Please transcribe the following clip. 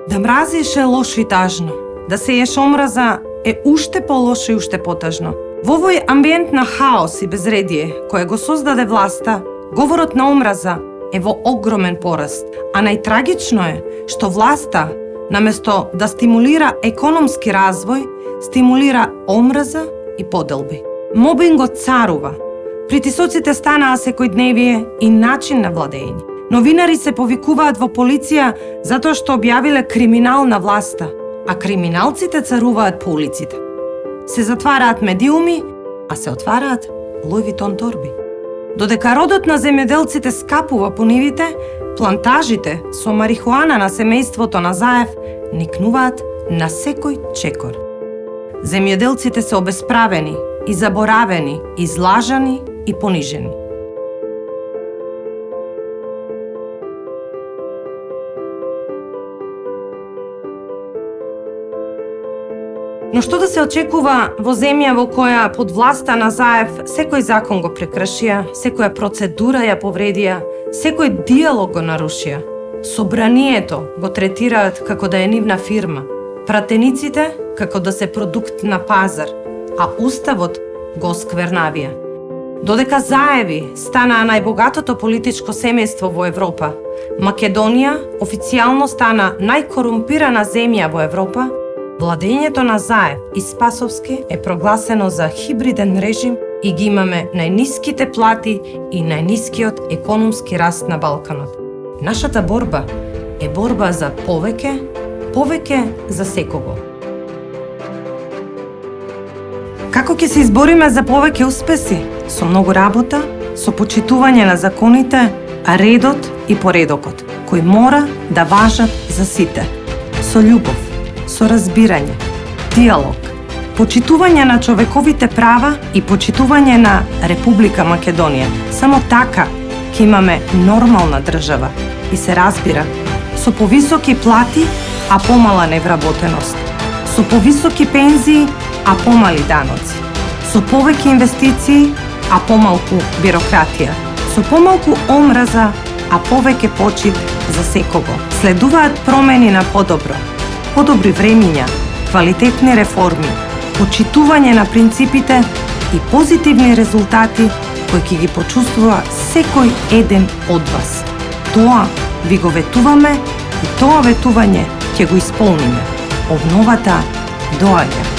Да мразиш е лошо и тажно. Да сееш омраза е уште полошо и уште потажно. Во овој амбиент на хаос и безредие, кој го создаде власта, говорот на омраза е во огромен пораст. А најтрагично е што власта, наместо да стимулира економски развој, стимулира омраза и поделби. Мобингот царува. Притисоците станаа секојдневие и начин на владење. Новинари се повикуваат во полиција затоа што објавиле криминал на власта, а криминалците царуваат по улиците. Се затвараат медиуми, а се отвараат Луи Витон торби. Додека родот на земјоделците скапува по нивите, плантажите со марихуана на семејството на Заев никнуваат на секој чекор. Земјоделците се обесправени и заборавени, излажани и понижени. Но што да се очекува во земја во која под власта на Заев секој закон го прекршија, секоја процедура ја повредија, секој диалог го нарушија? Собранието го третираат како да е нивна фирма, пратениците како да се продукт на пазар, а уставот го осквернавија. Додека Заеви станаа најбогатото политичко семејство во Европа, Македонија официјално стана најкорумпирана земја во Европа, владењето на Заев и Спасовски е прогласено за хибриден режим и ги имаме најниските плати и најнискиот економски раст на Балканот. Нашата борба е борба за повеќе за секого. Како ќе се избориме за повеќе успеси? Со многу работа, со почитување на законите, редот и поредокот, кои мора да важат за сите. Со љубов, со разбирање, диалог, почитување на човековите права и почитување на Република Македонија. Само така ќе имаме нормална држава и се разбира, со повисоки плати, а помала невработеност, со повисоки пензии, а помали даноци, со повеќе инвестиции, а помалку бирократија, со помалку омраза, а повеќе почит за секого. Следуваат промени на подобро, подобри времиња, квалитетни реформи, почитување на принципите и позитивни резултати кои ќе ги почувствува секој еден од вас. Тоа ви го ветуваме и тоа ветување ќе го исполниме. Обновата доаѓа.